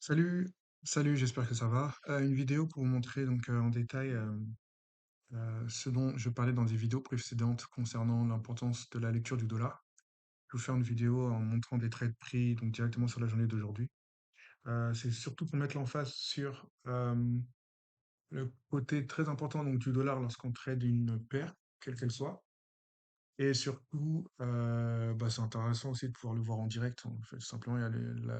Salut, salut, j'espère que ça va. Une vidéo pour vous montrer donc en détail ce dont je parlais dans des vidéos précédentes concernant l'importance de la lecture du dollar. Je vais vous faire une vidéo en montrant des traits de prix donc directement sur la journée d'aujourd'hui. C'est surtout pour mettre l'emphase sur le côté très important donc du dollar lorsqu'on trade une paire, quelle qu'elle soit. Et surtout, c'est intéressant aussi de pouvoir le voir en direct. En fait, tout simplement, il y a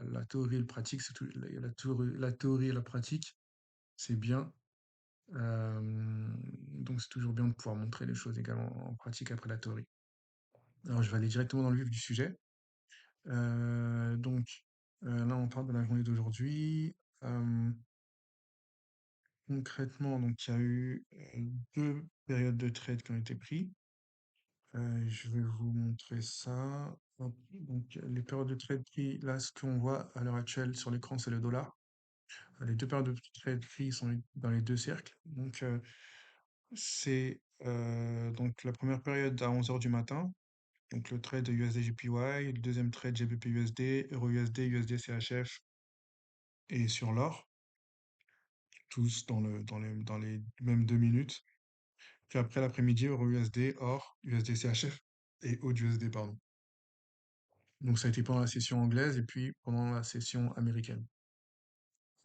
la théorie et le pratique, il y a la théorie et la pratique, c'est bien. Donc c'est toujours bien de pouvoir montrer les choses également en pratique après la théorie. Alors je vais aller directement dans le vif du sujet. Là on parle de la journée d'aujourd'hui. Euh, Concrètement, donc il y a eu deux périodes de trade qui ont été prises. Je vais vous montrer ça. Hop. Donc les périodes de trade pris, là ce qu'on voit à l'heure actuelle sur l'écran c'est le dollar. Les deux périodes de trade pris sont dans les deux cercles. C'est donc la première période à 11 heures du matin, donc le trade USD-JPY, le deuxième trade GBP-USD, Euro-USD, USD-CHF et sur l'or, tous dans les mêmes 2 minutes. Puis après l'après-midi, Euro-USD, or, USD-CHF et AUD-USD, pardon. Donc ça a été pendant la session anglaise et puis pendant la session américaine.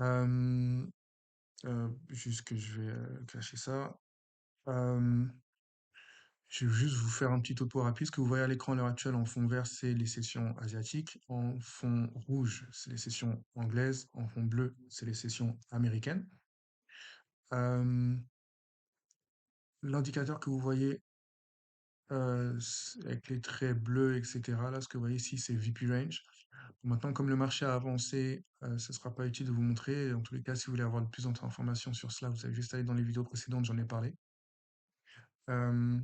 Euh, Juste que je vais cacher ça. Euh, Je vais juste vous faire un petit topo rapide. Ce que vous voyez à l'écran à l'heure actuelle en fond vert, c'est les sessions asiatiques. En fond rouge, c'est les sessions anglaises. En fond bleu, c'est les sessions américaines. Euh, L'indicateur que vous voyez avec les traits bleus, etc., là, ce que vous voyez ici, c'est VP Range. Maintenant, comme le marché a avancé, ce ne sera pas utile de vous montrer. En tous les cas, si vous voulez avoir de plus d'informations sur cela, vous avez juste à aller dans les vidéos précédentes, j'en ai parlé. Euh,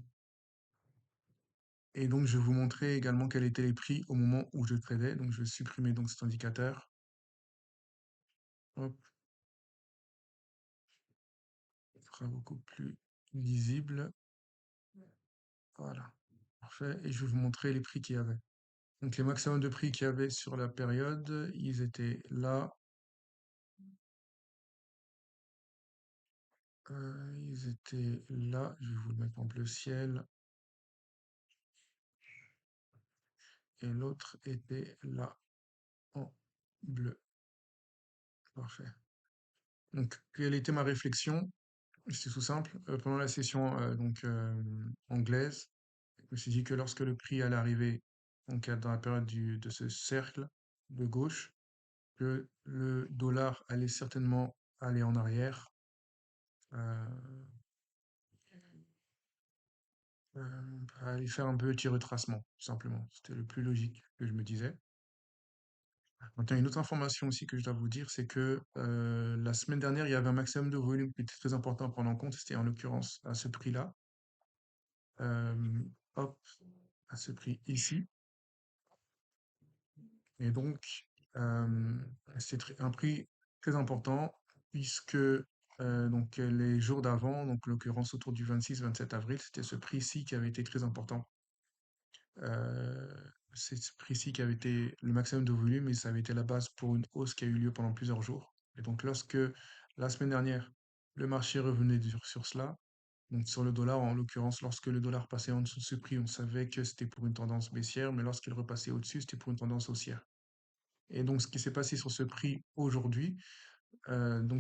Et donc, je vais vous montrer également quels étaient les prix au moment où je tradais. Donc, je vais supprimer donc cet indicateur. Hop, ce sera beaucoup plus lisible. Voilà, parfait. Et je vais vous montrer les prix qu'il y avait. Donc, les maximums de prix qu'il y avait sur la période, ils étaient là. Ils étaient là. Je vais vous le mettre en bleu ciel. Et l'autre était là, en bleu. Parfait. Donc, quelle était ma réflexion? C'est tout simple. Pendant la session anglaise, je me suis dit que lorsque le prix allait arriver, donc dans la période de ce cercle de gauche, que le dollar allait certainement aller en arrière, euh, aller faire un petit retracement, tout simplement. C'était le plus logique que je me disais. Maintenant, une autre information aussi que je dois vous dire, c'est que la semaine dernière, il y avait un maximum de volume qui était très important à prendre en compte. C'était en l'occurrence à ce prix-là. Euh, Hop, à ce prix ici. Et donc, euh, un prix très important puisque les jours d'avant, donc en l'occurrence autour du 26-27 avril, c'était ce prix-ci qui avait été très important. Euh, c'est ce prix-ci qui avait été le maximum de volume et ça avait été la base pour une hausse qui a eu lieu pendant plusieurs jours. Et donc, lorsque la semaine dernière, le marché revenait sur cela, donc sur le dollar, en l'occurrence, lorsque le dollar passait en dessous de ce prix, on savait que c'était pour une tendance baissière, mais lorsqu'il repassait au-dessus, c'était pour une tendance haussière. Et donc, ce qui s'est passé sur ce prix aujourd'hui,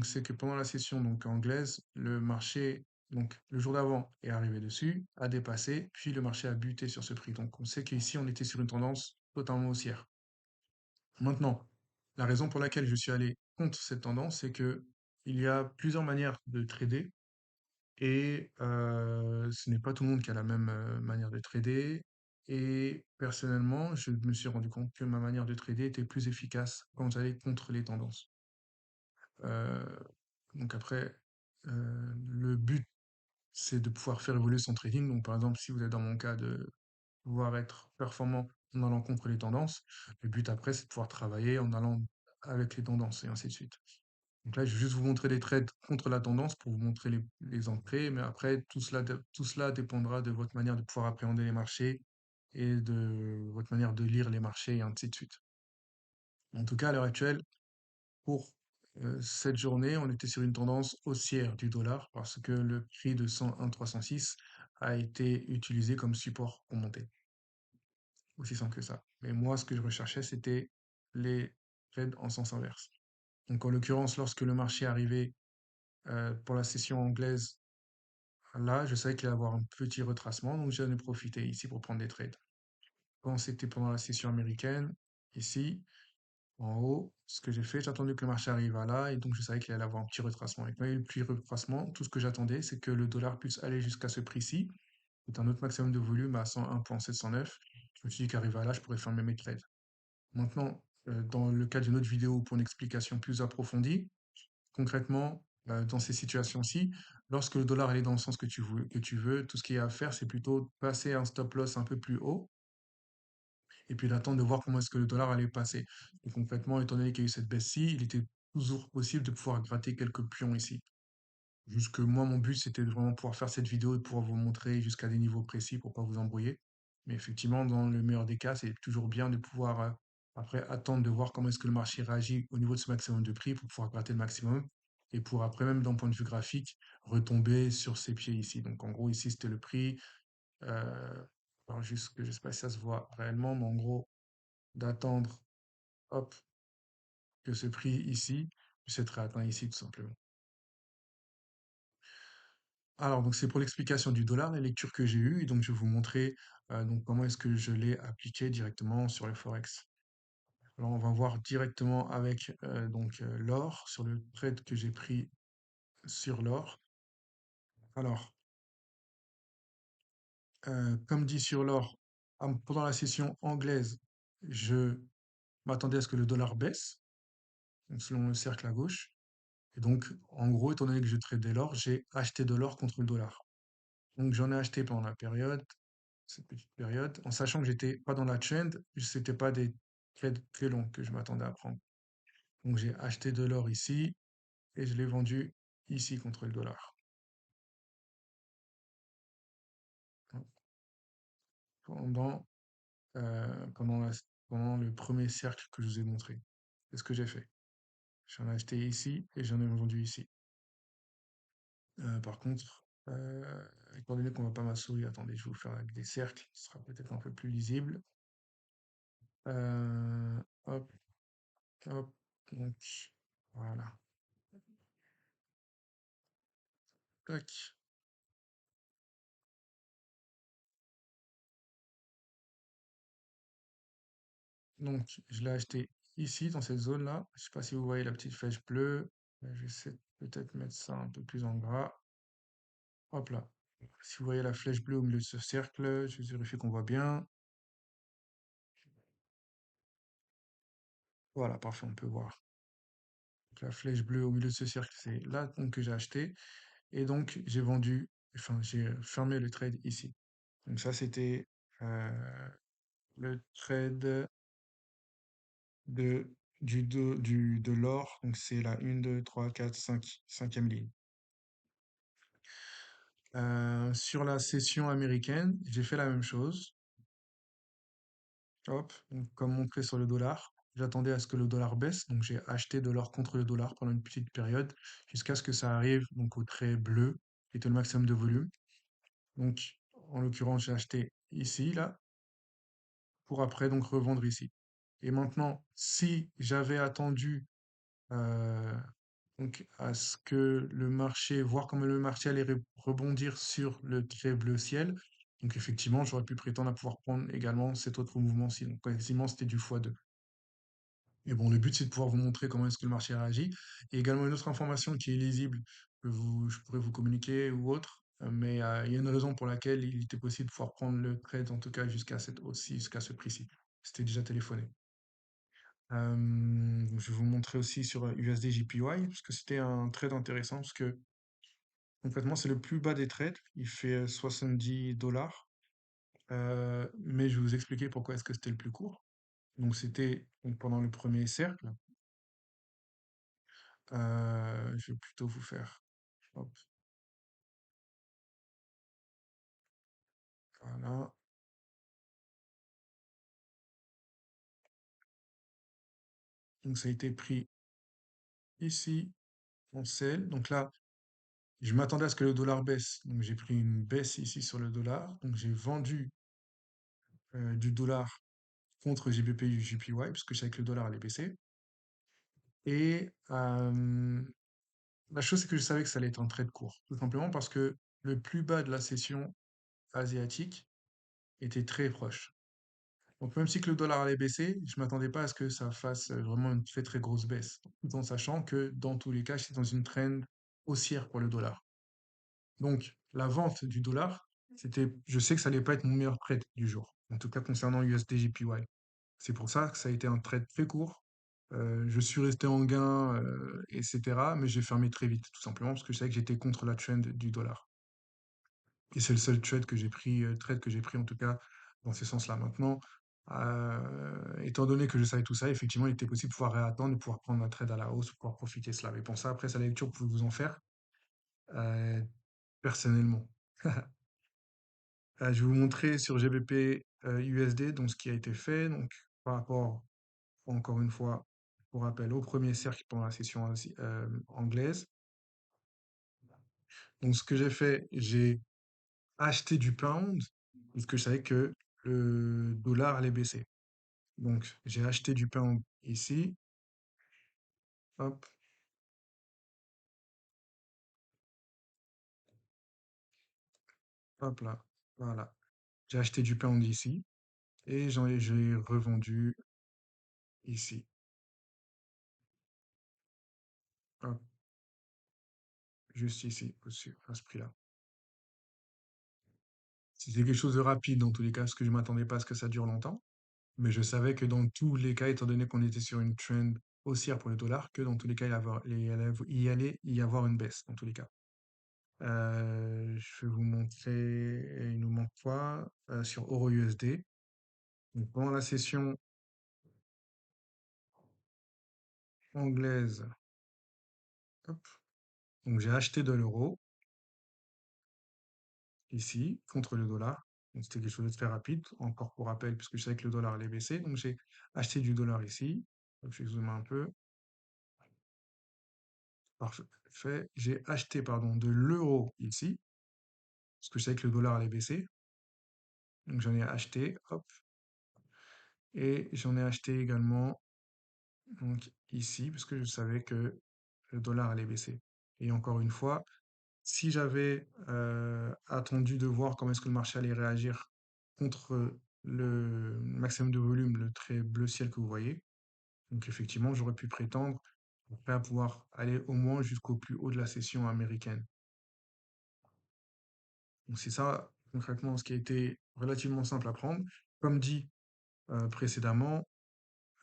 c'est que pendant la session donc anglaise, le marché, donc le jour d'avant, est arrivé dessus, a dépassé, puis le marché a buté sur ce prix. Donc, on sait qu'ici, on était sur une tendance totalement haussière. Maintenant, la raison pour laquelle je suis allé contre cette tendance, c'est que il y a plusieurs manières de trader et ce n'est pas tout le monde qui a la même manière de trader. Et personnellement, je me suis rendu compte que ma manière de trader était plus efficace quand j'allais contre les tendances. Euh, donc après, le but, c'est de pouvoir faire évoluer son trading. Donc par exemple, si vous êtes dans mon cas de pouvoir être performant en allant contre les tendances, le but après, c'est de pouvoir travailler en allant avec les tendances et ainsi de suite. Donc là, je vais juste vous montrer les trades contre la tendance pour vous montrer les entrées, mais après, tout cela dépendra de votre manière de pouvoir appréhender les marchés et de votre manière de lire les marchés et ainsi de suite. En tout cas, à l'heure actuelle, pour cette journée, on était sur une tendance haussière du dollar parce que le prix de 101,306 a été utilisé comme support pour monter. Aussi simple que ça. Mais moi, ce que je recherchais, c'était les trades en sens inverse. Donc, en l'occurrence, lorsque le marché arrivait pour la session anglaise, là, je savais qu'il allait avoir un petit retracement, donc j'en ai profité ici pour prendre des trades. Quand c'était pendant la session américaine, ici, en haut, ce que j'ai fait, j'ai attendu que le marché arrive à là, et donc je savais qu'il allait avoir un petit retracement. Et quand il y a eu le petit retracement, tout ce que j'attendais, c'est que le dollar puisse aller jusqu'à ce prix-ci, c'est un autre maximum de volume à 101,709. Je me suis dit qu'arrivé à là, je pourrais fermer mes trades. Maintenant, dans le cas d'une autre vidéo pour une explication plus approfondie, concrètement, dans ces situations-ci, lorsque le dollar est dans le sens que tu veux, tout ce qu'il y a à faire, c'est plutôt passer un stop loss un peu plus haut et puis d'attendre de voir comment est-ce que le dollar allait passer. Et concrètement, étant donné qu'il y a eu cette baisse-ci, il était toujours possible de pouvoir gratter quelques pions ici. Jusque moi, mon but, c'était de vraiment pouvoir faire cette vidéo et de pouvoir vous montrer jusqu'à des niveaux précis pour pas vous embrouiller. Mais effectivement, dans le meilleur des cas, c'est toujours bien de pouvoir après attendre de voir comment est-ce que le marché réagit au niveau de ce maximum de prix pour pouvoir gratter le maximum et pour après même d'un point de vue graphique retomber sur ses pieds ici. Donc en gros ici c'était le prix. Euh, alors juste que je sais pas si ça se voit réellement, mais en gros d'attendre hop que ce prix ici puisse être atteint ici tout simplement. Alors, donc c'est pour l'explication du dollar, la lecture que j'ai eue, et donc je vais vous montrer donc comment est-ce que je l'ai appliqué directement sur le Forex. Alors, on va voir directement avec l'or, sur le trade que j'ai pris sur l'or. Alors, comme dit sur l'or, pendant la session anglaise, je m'attendais à ce que le dollar baisse, donc selon le cercle à gauche. Et donc, en gros, étant donné que je tradais l'or, j'ai acheté de l'or contre le dollar. Donc, j'en ai acheté pendant la période, cette petite période, en sachant que j'étais pas dans la trend, c'était pas des trades très longs que je m'attendais à prendre. Donc j'ai acheté de l'or ici et je l'ai vendu ici contre le dollar. Hein, Pendant, pendant, pendant le premier cercle que je vous ai montré. C'est ce que j'ai fait. J'en ai acheté ici et j'en ai vendu ici. Par contre, étant donné qu'on voit pas ma souris, attendez, je vais vous faire avec des cercles, ce sera peut-être un peu plus lisible. Hop, hop, donc voilà. Tac. Donc, je l'ai acheté ici, dans cette zone-là. Je sais pas si vous voyez la petite flèche bleue. Je vais essayer de peut-être mettre ça un peu plus en gras. Hop là. Si vous voyez la flèche bleue au milieu de ce cercle, je vérifie qu'on voit bien. Voilà, parfait, on peut voir. Donc, la flèche bleue au milieu de ce cercle, c'est là donc, que j'ai acheté. Et donc, j'ai vendu, enfin, j'ai fermé le trade ici. Donc ça, c'était le trade de, de l'or. Donc c'est la 1, 2, 3, 4, 5, cinquième ligne. Sur la session américaine, j'ai fait la même chose. Hop, donc comme montré sur le dollar, j'attendais à ce que le dollar baisse, donc j'ai acheté de l'or contre le dollar pendant une petite période, jusqu'à ce que ça arrive donc au trait bleu, qui était le maximum de volume. Donc en l'occurrence, j'ai acheté ici, là, pour après donc revendre ici. Et maintenant, si j'avais attendu euh, donc à ce que le marché, voir comment le marché allait rebondir sur le trait bleu ciel. Donc effectivement, j'aurais pu prétendre à pouvoir prendre également cet autre mouvement-ci. Donc quasiment, c'était du x2. Et bon, le but, c'est de pouvoir vous montrer comment est-ce que le marché réagit. Et également une autre information qui est lisible, je pourrais vous communiquer ou autre. Mais il y a une raison pour laquelle il était possible de pouvoir prendre le trade, en tout cas jusqu'à cette hausse-ci, jusqu'à ce prix-ci. C'était déjà téléphoné. Je vais vous montrer aussi sur USD JPY, parce que c'était un trade intéressant, parce que concrètement, c'est le plus bas des trades. Il fait 70 dollars. Mais je vais vous expliquer pourquoi est-ce que c'était le plus court. Donc, c'était donc, pendant le premier cercle. Je vais plutôt vous faire. Hop, voilà. Donc, ça a été pris ici, on sell. Donc là, je m'attendais à ce que le dollar baisse. Donc j'ai pris une baisse ici sur le dollar. Donc j'ai vendu du dollar contre GBP et JPY, parce que je savais que le dollar allait baisser. Et la chose, c'est que je savais que ça allait être un trade court. Tout simplement parce que le plus bas de la session asiatique était très proche. Donc même si que le dollar allait baisser, je m'attendais pas à ce que ça fasse vraiment une très très grosse baisse. Tout en sachant que dans tous les cas, j'étais dans une trend haussière pour le dollar. Donc la vente du dollar, je sais que ça allait pas être mon meilleur trade du jour. En tout cas concernant USD JPY. C'est pour ça que ça a été un trade très court. Je suis resté en gain, etc. Mais j'ai fermé très vite, tout simplement parce que je savais que j'étais contre la trend du dollar. Et c'est le seul trade que j'ai pris en tout cas dans ce sens-là. Maintenant, étant donné que je savais tout ça, effectivement, il était possible de pouvoir réattendre, de pouvoir prendre un trade à la hausse, de pouvoir profiter de cela. Mais pour ça, après, c'est la lecture que vous pouvez vous en faire euh, personnellement. Je vais vous montrer sur GBP USD donc ce qui a été fait. Donc, par rapport, encore une fois, pour rappel, au premier cercle pendant la session anglaise. Donc, ce que j'ai fait, j'ai acheté du pound parce que je savais que le dollar allait baisser. Donc, j'ai acheté du pound ici. Hop, hop là. Voilà. J'ai acheté du pound ici et j'ai revendu ici. Hop, juste ici, à ce prix-là. C'était quelque chose de rapide dans tous les cas, parce que je m'attendais pas à ce que ça dure longtemps. Mais je savais que dans tous les cas, étant donné qu'on était sur une trend haussière pour le dollar, que dans tous les cas, il y avoir une baisse, dans tous les cas. Je vais vous montrer, il nous manque quoi? Sur Euro USD. Donc, pendant la session anglaise, hop, donc j'ai acheté de l'euro ici contre le dollar. Donc c'était quelque chose de très rapide, encore pour rappel, puisque je savais que le dollar allait baisser. Donc j'ai acheté du dollar ici. Donc, je vais zoomer un peu. Parfait. J'ai acheté, pardon, de l'euro ici, parce que je savais que le dollar allait baisser. Donc j'en ai acheté, hop. Et j'en ai acheté également donc ici, parce que je savais que le dollar allait baisser. Et encore une fois, si j'avais attendu de voir comment est-ce que le marché allait réagir contre le maximum de volume, le trait bleu ciel que vous voyez, donc effectivement, j'aurais pu prétendre après à pouvoir aller au moins jusqu'au plus haut de la session américaine. Donc c'est ça concrètement ce qui a été relativement simple à prendre. Comme dit précédemment,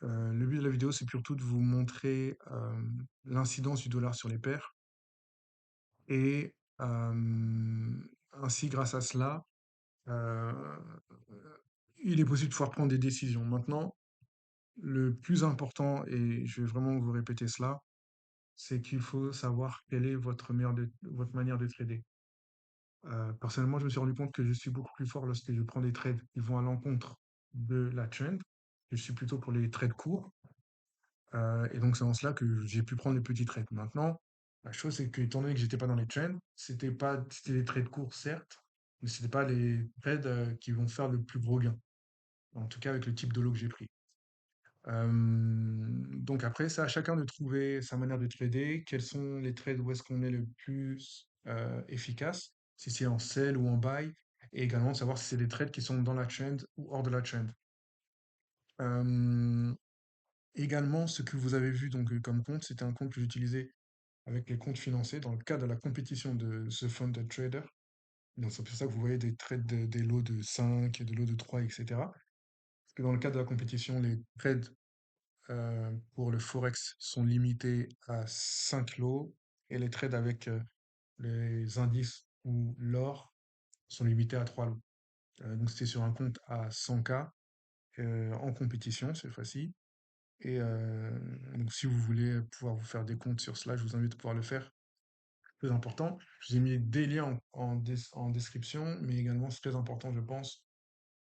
le but de la vidéo, c'est surtout de vous montrer l'incidence du dollar sur les paires et ainsi, grâce à cela, euh, il est possible de pouvoir prendre des décisions. Maintenant, le plus important, et je vais vraiment vous répéter cela, c'est qu'il faut savoir quelle est votre manière de trader. Personnellement, je me suis rendu compte que je suis beaucoup plus fort lorsque je prends des trades qui vont à l'encontre de la trend. Je suis plutôt pour les trades courts. Et donc, c'est en cela que j'ai pu prendre les petits trades. Maintenant, la chose, c'est que, étant donné que j'étais pas dans les trends, c'était des trades courts, certes, mais c'était pas les trades qui vont faire le plus gros gain. En tout cas, avec le type de lot que j'ai pris. Donc après, c'est à chacun de trouver sa manière de trader, quels sont les trades où est-ce qu'on est le plus efficace, si c'est en sell ou en buy, et également de savoir si c'est des trades qui sont dans la trend ou hors de la trend. Euh, Également, ce que vous avez vu donc comme compte, c'était un compte que j'utilisais avec les comptes financiers dans le cadre de la compétition de The Funded Trader. Donc c'est pour ça que vous voyez des trades, des lots de 5, des lots de 3, etc. Parce que dans le cadre de la compétition, les trades pour le Forex sont limités à 5 lots et les trades avec les indices ou l'or sont limités à 3 lots. Donc c'était sur un compte à 100K en compétition cette fois-ci. Et donc si vous voulez pouvoir vous faire des comptes sur cela, je vous invite à pouvoir le faire. Très important. Je vous ai mis des liens en description, mais également c'est très important, je pense,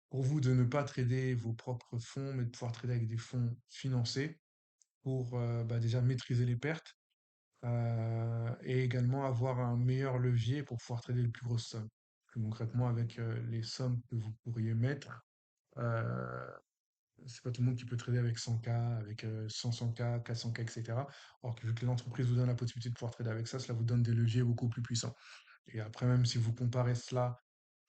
pour vous de ne pas trader vos propres fonds, mais de pouvoir trader avec des fonds financés pour bah, déjà maîtriser les pertes et également avoir un meilleur levier pour pouvoir trader les plus grosses sommes. Plus concrètement, avec les sommes que vous pourriez mettre, euh, c'est pas tout le monde qui peut trader avec 100K, avec 500K, 400K, etc. Alors que vu que l'entreprise vous donne la possibilité de pouvoir trader avec ça, cela vous donne des leviers beaucoup plus puissants. Et après, même si vous comparez cela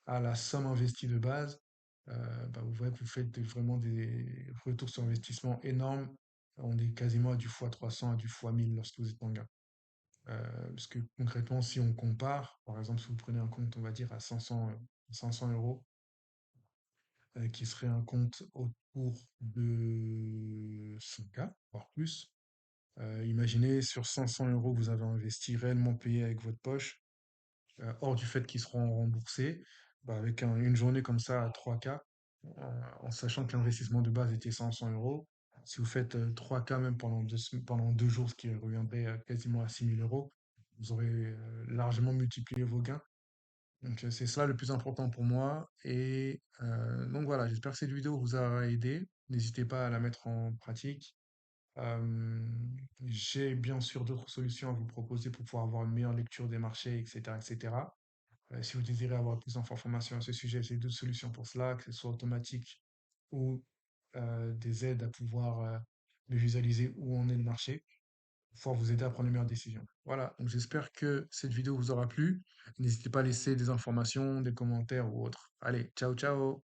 à la somme investie de base, bah, vous voyez que vous faites vraiment des retours sur investissement énormes. On est quasiment à du x300, à du x1000 lorsque vous êtes en gain. Parce que concrètement, si on compare, par exemple, si vous prenez un compte, on va dire, à 500 euros, qui serait un compte autour de 100K, voire plus. Imaginez sur 500 euros que vous avez investi réellement payé avec votre poche, hors du fait qu'ils seront remboursés, bah, avec une journée comme ça à 3K, en sachant que l'investissement de base était 500 euros, si vous faites 3K même pendant 2 jours, ce qui reviendrait quasiment à 6 000 euros, vous aurez largement multiplié vos gains. Donc c'est ça le plus important pour moi. Et donc voilà, j'espère que cette vidéo vous aura aidé. N'hésitez pas à la mettre en pratique. Euh, j'ai bien sûr d'autres solutions à vous proposer pour pouvoir avoir une meilleure lecture des marchés, etc., etc. Si vous désirez avoir plus d'informations à ce sujet, j'ai d'autres solutions pour cela, que ce soit automatique ou des aides à pouvoir visualiser où en est le marché, pour pouvoir vous aider à prendre les meilleures décisions. Voilà, donc j'espère que cette vidéo vous aura plu. N'hésitez pas à laisser des informations, des commentaires ou autres. Allez, ciao, ciao!